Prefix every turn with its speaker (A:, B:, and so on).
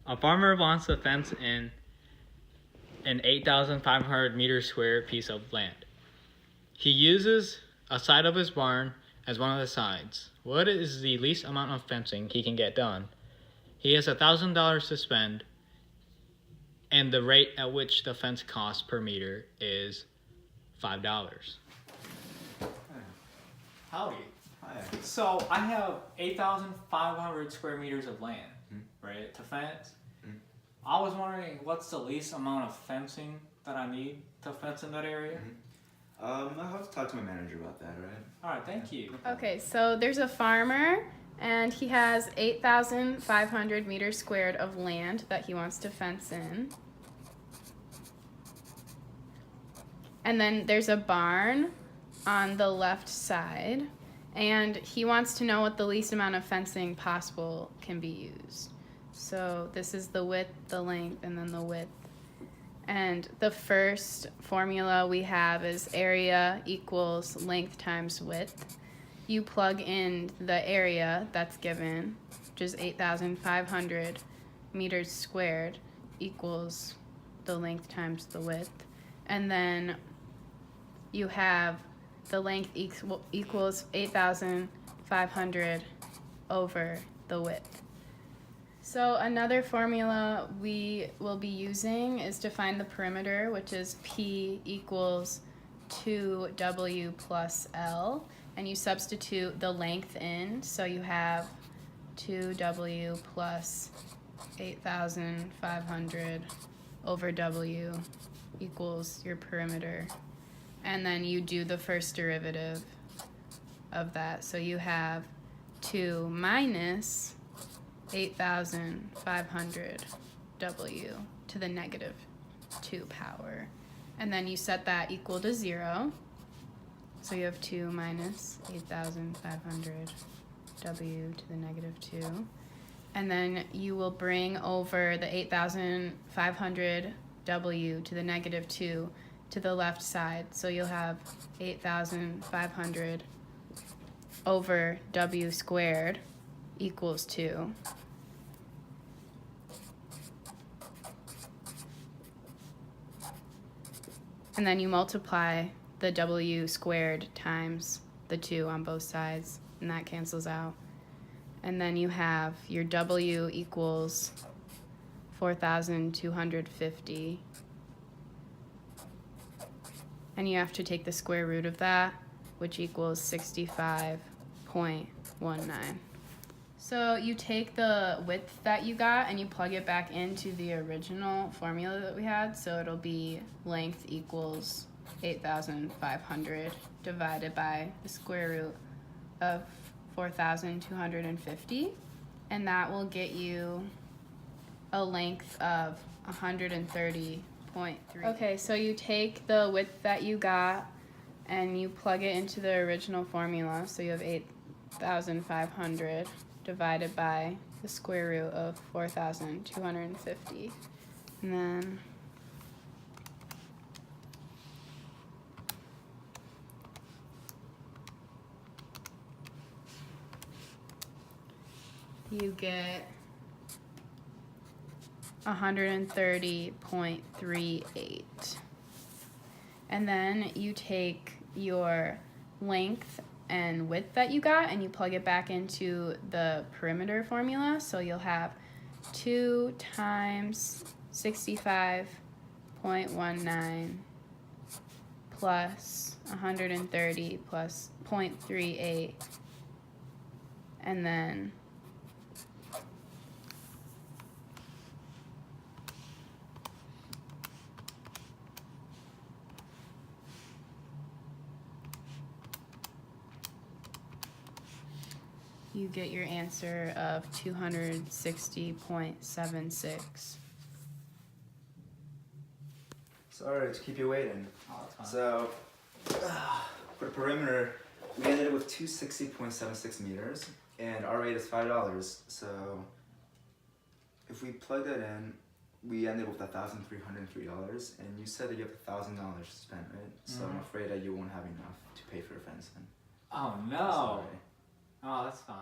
A: A farmer wants to fence in an 8,500 meter square piece of land. He uses a side of his barn as one of the sides. What is the least amount of fencing he can get done? He has $1,000 to spend, and the rate at which the fence costs per meter is $5. Howdy.
B: Hi.
A: So I have 8,500 square meters of land, right, to fence. I was wondering what's the least amount of fencing that I need to fence in that area?
B: I'll have to talk to my manager about that, right?
A: All right, thank you.
C: Okay, so there's a farmer and he has 8,500 meters squared of land that he wants to fence in. And then there's a barn on the left side, and he wants to know what the least amount of fencing possible can be used. So this is the width, the length, and then the width. And the first formula we have is area equals length times width. You plug in the area that's given, which is 8,500 meters squared, equals the length times the width. And then you have the length equals 8,500 over the width. So another formula we will be using is to find the perimeter, which is P equals 2W plus L. And you substitute the length in, so you have 2W plus 8,500 over W equals your perimeter. And then you do the first derivative of that. So you have 2 minus 8,500 W to the negative 2 power. And then you set that equal to 0. So you have 2 minus 8,500 W to the negative 2. And then you will bring over the 8,500 W to the negative 2 to the left side. So you'll have 8,500 over W squared equals 2. And then you multiply the W squared times the 2 on both sides, and that cancels out. And then you have your W equals 4,250. And you have to take the square root of that, which equals 65.19. So you take the width that you got and you plug it back into the original formula that we had. So it'll be length equals 8,500 divided by the square root of 4,250. And that will get you a length of 130.3. Okay, so you take the width that you got and you plug it into the original formula. So you have 8,500 divided by the square root of 4,250. And then you get 130.38. And then you take your length and width that you got and you plug it back into the perimeter formula. So you'll have 2 times 65.19 plus 130 plus 0.38, and then you get your answer of 260.76.
B: Sorry to keep you waiting.
A: Oh, that's fine.
B: So, for the perimeter, we ended up with 260.76 meters, and our rate is $5. So, if we plug that in, we ended up with $1,303, and you said that you have $1,000 to spend, right? So I'm afraid that you won't have enough to pay for your fencing.
A: Oh no.
B: Sorry.
A: Oh, that's fine.